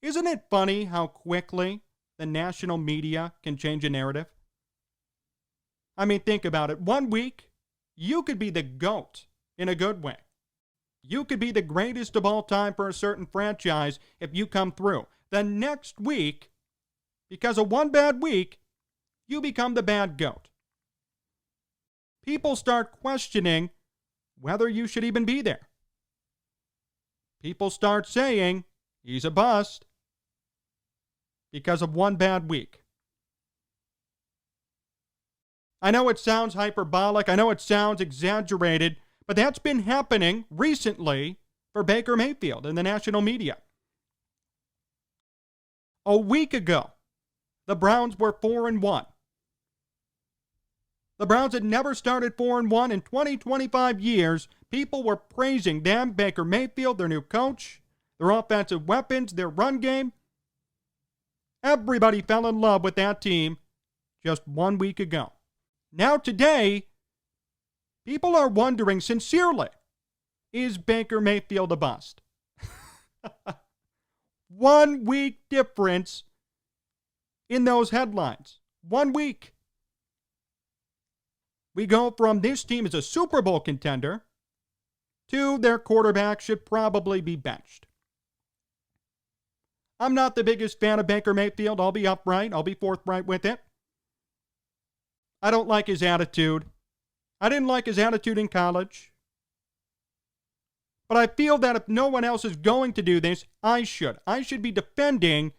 Isn't it funny how quickly the national media can change a narrative? I mean, think about it. 1 week, you could be the GOAT in a good way. You could be the greatest of all time for a certain franchise if you come through. The next week, because of one bad week, you become the bad GOAT. People start questioning whether you should even be there. People start saying he's a bust because of one bad week. I know it sounds hyperbolic. I know it sounds exaggerated, but that's been happening recently for Baker Mayfield in the national media. A week ago, the Browns were 4-1. The Browns had never started 4-1 in 25 years. People were praising them, Baker Mayfield, their new coach, their offensive weapons, their run game. Everybody fell in love with that team just 1 week ago. Now today, people are wondering sincerely, is Baker Mayfield a bust? 1 week difference in those headlines. 1 week. We go from this team is a Super Bowl contender to their quarterback should probably be benched. I'm not the biggest fan of Baker Mayfield. I'll be upright. I'll be forthright with it. I don't like his attitude. I didn't like his attitude in college. But I feel that if no one else is going to do this, I should. I should be defending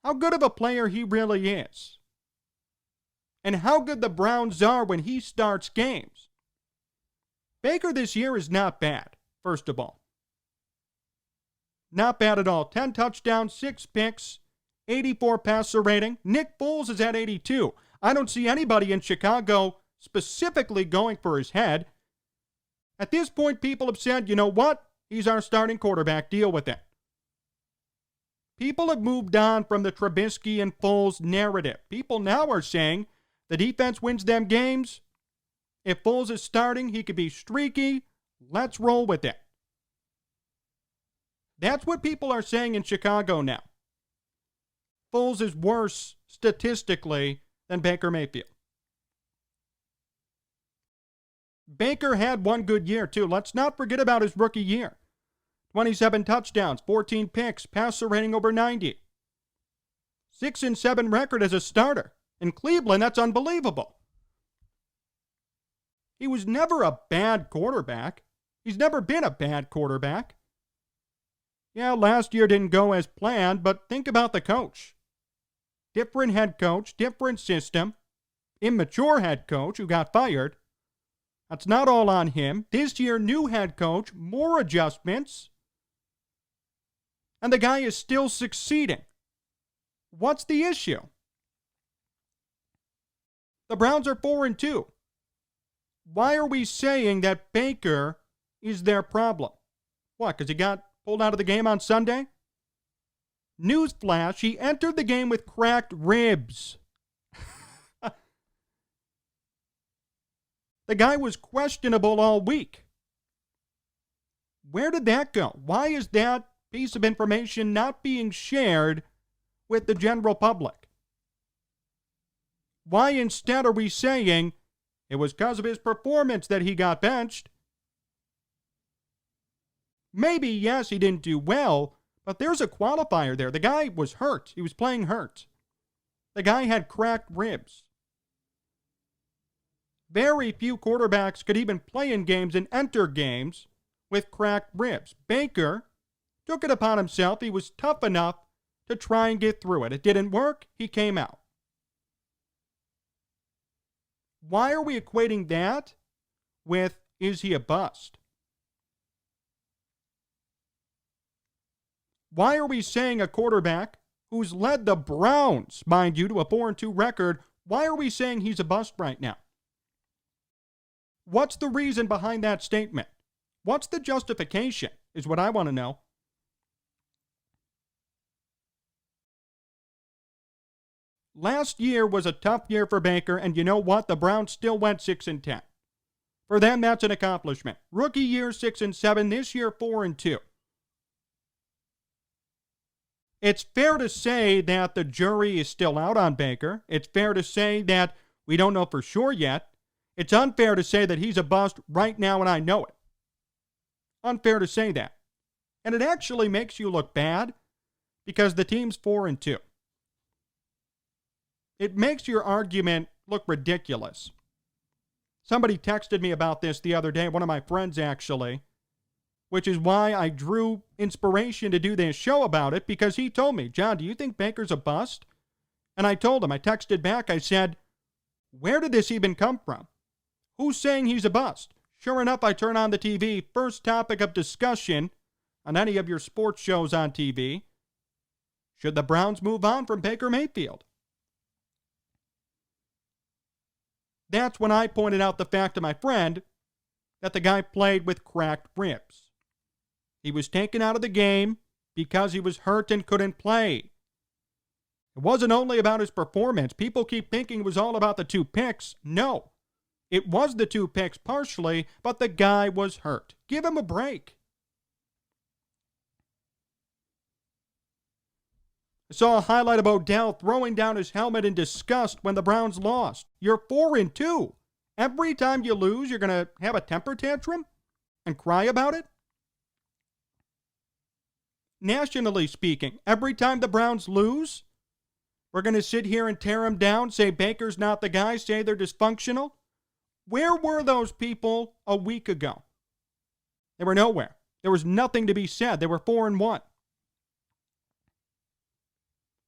how good of a player he really is. And how good the Browns are when he starts games. Baker this year is not bad, first of all. Not bad at all. 10 touchdowns, 6 picks, 84 passer rating. Nick Foles is at 82. I don't see anybody in Chicago specifically going for his head. At this point, people have said, you know what? He's our starting quarterback. Deal with it. People have moved on from the Trubisky and Foles narrative. People now are saying the defense wins them games. If Foles is starting, he could be streaky. Let's roll with it. That's what people are saying in Chicago now. Foles is worse statistically than Baker Mayfield. Baker had one good year, too. Let's not forget about his rookie year. 27 touchdowns, 14 picks, passer rating over 90. 6-7 record as a starter. In Cleveland, that's unbelievable. He was never a bad quarterback. He's never been a bad quarterback. Yeah, last year didn't go as planned, but think about the coach. Different head coach, different system. Immature head coach who got fired. That's not all on him. This year, new head coach, more adjustments. And the guy is still succeeding. What's the issue? The Browns are 4-2. Why are we saying that Baker is their problem? What, because he got pulled out of the game on Sunday? Newsflash, he entered the game with cracked ribs. The guy was questionable all week. Where did that go? Why is that piece of information not being shared with the general public? Why instead are we saying it was because of his performance that he got benched? Maybe, yes, he didn't do well, but there's a qualifier there. The guy was hurt. He was playing hurt. The guy had cracked ribs. Very few quarterbacks could even play in games and enter games with cracked ribs. Baker took it upon himself. He was tough enough to try and get through it. It didn't work. He came out. Why are we equating that with, is he a bust? Why are we saying a quarterback who's led the Browns, mind you, to a 4-2 record, why are we saying he's a bust right now? What's the reason behind that statement? What's the justification, is what I want to know. Last year was a tough year for Baker, and you know what? The Browns still went 6-10. For them, that's an accomplishment. Rookie year, 6-7. This year, 4-2. It's fair to say that the jury is still out on Baker. It's fair to say that we don't know for sure yet. It's unfair to say that he's a bust right now and I know it. Unfair to say that. And it actually makes you look bad because the team's 4-2. It makes your argument look ridiculous. Somebody texted me about this the other day, one of my friends actually, which is why I drew inspiration to do this show about it, because he told me, John, do you think Baker's a bust? And I told him, I texted back, I said, where did this even come from? Who's saying he's a bust? Sure enough, I turn on the TV, first topic of discussion on any of your sports shows on TV. Should the Browns move on from Baker Mayfield? That's when I pointed out the fact to my friend that the guy played with cracked ribs. He was taken out of the game because he was hurt and couldn't play. It wasn't only about his performance. People keep thinking it was all about the 2 picks. No. It was the 2 picks partially, but the guy was hurt. Give him a break. I saw a highlight of Odell throwing down his helmet in disgust when the Browns lost. You're 4-2. Every time you lose, you're going to have a temper tantrum and cry about it? Nationally speaking, every time the Browns lose, we're going to sit here and tear them down, say Baker's not the guy, say they're dysfunctional? Where were those people a week ago? They were nowhere. There was nothing to be said. They were 4-1.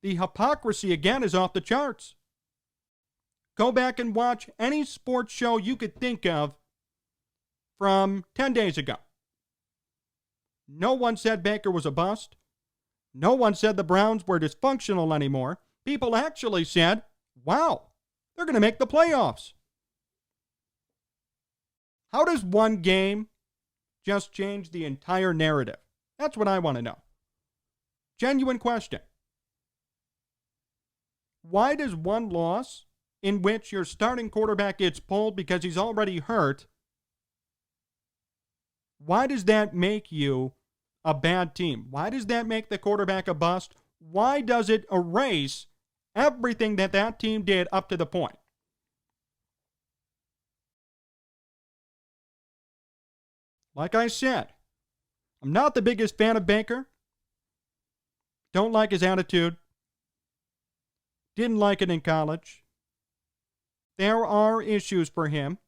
The hypocrisy, again, is off the charts. Go back and watch any sports show you could think of from 10 days ago. No one said Baker was a bust. No one said the Browns were dysfunctional anymore. People actually said, wow, they're going to make the playoffs. How does one game just change the entire narrative? That's what I want to know. Genuine question. Why does one loss in which your starting quarterback gets pulled because he's already hurt, why does that make you a bad team? Why does that make the quarterback a bust? Why does it erase everything that that team did up to the point? Like I said, I'm not the biggest fan of Baker. Don't like his attitude. Didn't like it in college. There are issues for him.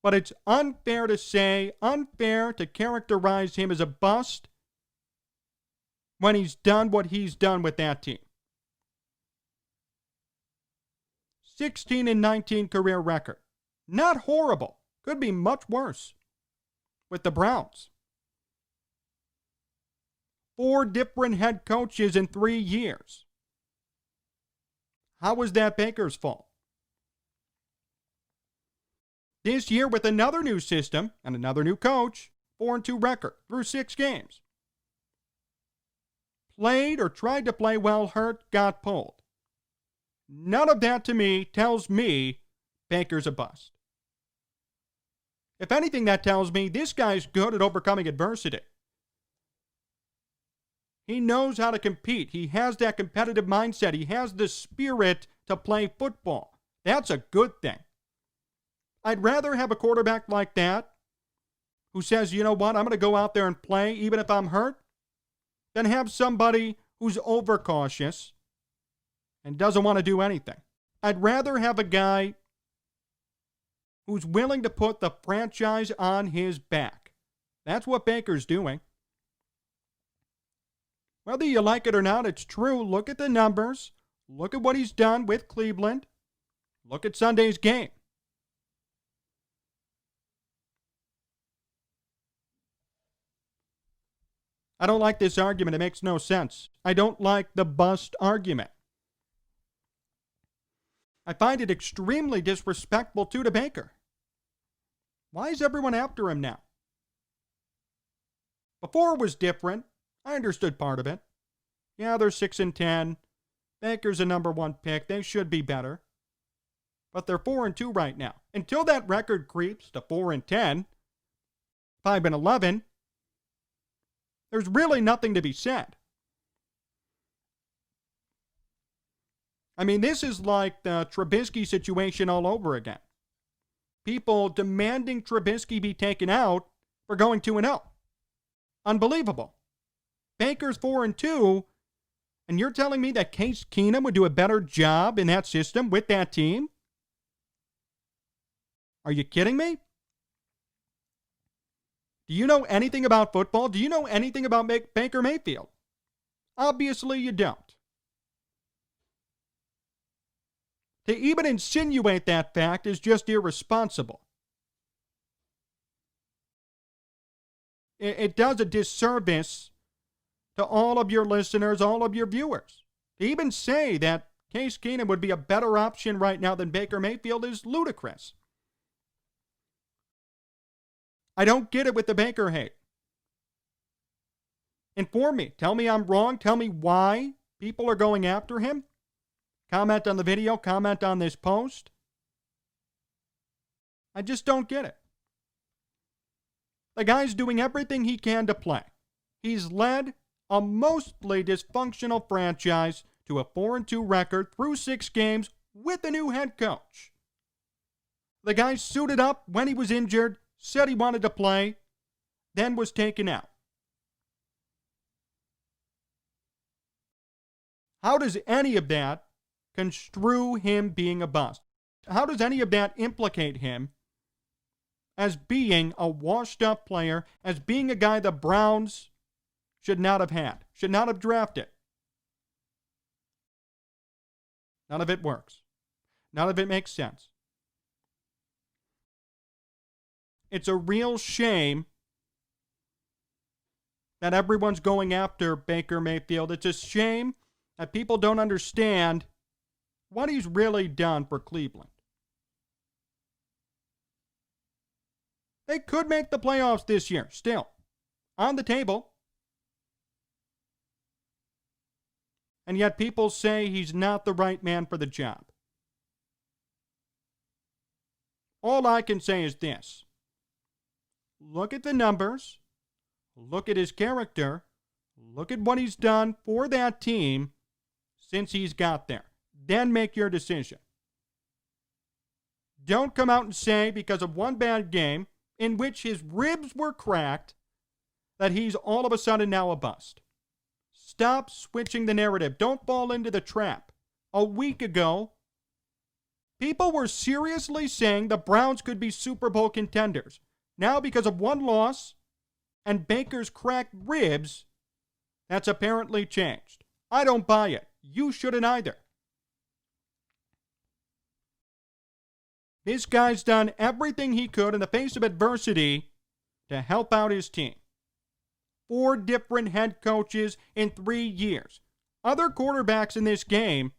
But it's unfair to characterize him as a bust when he's done what he's done with that team. 16-19 career record. Not horrible. Could be much worse with the Browns. 4 different head coaches in 3 years. How was that Baker's fault? This year, with another new system and another new coach, 4-2 record through 6 games. Played or tried to play well, hurt, got pulled. None of that to me tells me Baker's a bust. If anything, that tells me this guy's good at overcoming adversity. He knows how to compete. He has that competitive mindset. He has the spirit to play football. That's a good thing. I'd rather have a quarterback like that who says, you know what, I'm going to go out there and play even if I'm hurt, than have somebody who's overcautious and doesn't want to do anything. I'd rather have a guy who's willing to put the franchise on his back. That's what Baker's doing. Whether you like it or not, it's true. Look at the numbers. Look at what he's done with Cleveland. Look at Sunday's game. I don't like this argument. It makes no sense. I don't like the bust argument. I find it extremely disrespectful to Baker. Why is everyone after him now? Before it was different. I understood part of it. Yeah, they're 6-10. Baker's a number 1 pick. They should be better. But they're 4-2 right now. Until that record creeps to 4-10, 5-11, there's really nothing to be said. I mean, this is like the Trubisky situation all over again. People demanding Trubisky be taken out for going 2-0. Unbelievable. Baker's 4-2, and you're telling me that Case Keenum would do a better job in that system with that team? Are you kidding me? Do you know anything about football? Do you know anything about Baker Mayfield? Obviously you don't. To even insinuate that fact is just irresponsible. It does a disservice to all of your listeners, all of your viewers. To even say that Case Keenum would be a better option right now than Baker Mayfield is ludicrous. I don't get it with the Baker hate. Inform me. Tell me I'm wrong. Tell me why people are going after him. Comment on the video. Comment on this post. I just don't get it. The guy's doing everything he can to play. He's led a mostly dysfunctional franchise to a 4-2 record through 6 games with a new head coach. The guy suited up when he was injured, said he wanted to play, then was taken out. How does any of that construe him being a bust? How does any of that implicate him as being a washed-up player, as being a guy the Browns should not have had, should not have drafted? None of it works. None of it makes sense. It's a real shame that everyone's going after Baker Mayfield. It's a shame that people don't understand what he's really done for Cleveland. They could make the playoffs this year, still. On the table. And yet people say he's not the right man for the job. All I can say is this. Look at the numbers. Look at his character. Look at what he's done for that team since he's got there. Then make your decision. Don't come out and say because of one bad game in which his ribs were cracked that he's all of a sudden now a bust. Stop switching the narrative. Don't fall into the trap. A week ago, people were seriously saying the Browns could be Super Bowl contenders. Now, because of one loss and Baker's cracked ribs, that's apparently changed. I don't buy it. You shouldn't either. This guy's done everything he could in the face of adversity to help out his team. 4 different head coaches in 3 years. Other quarterbacks in this game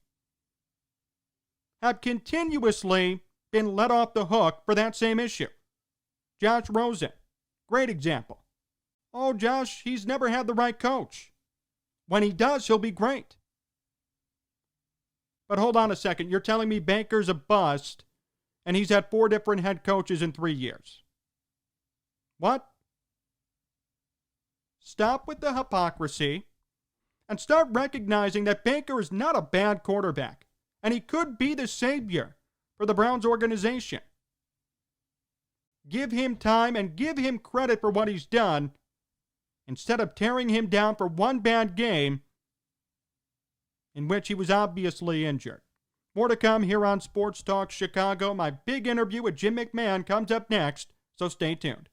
have continuously been let off the hook for that same issue. Josh Rosen, great example. Oh, Josh, he's never had the right coach. When he does, he'll be great. But hold on a second. You're telling me Baker's a bust and he's had 4 different head coaches in 3 years. What? Stop with the hypocrisy and start recognizing that Baker is not a bad quarterback and he could be the savior for the Browns organization. Give him time and give him credit for what he's done instead of tearing him down for one bad game in which he was obviously injured. More to come here on Sports Talk Chicago. My big interview with Jim McMahon comes up next, so stay tuned.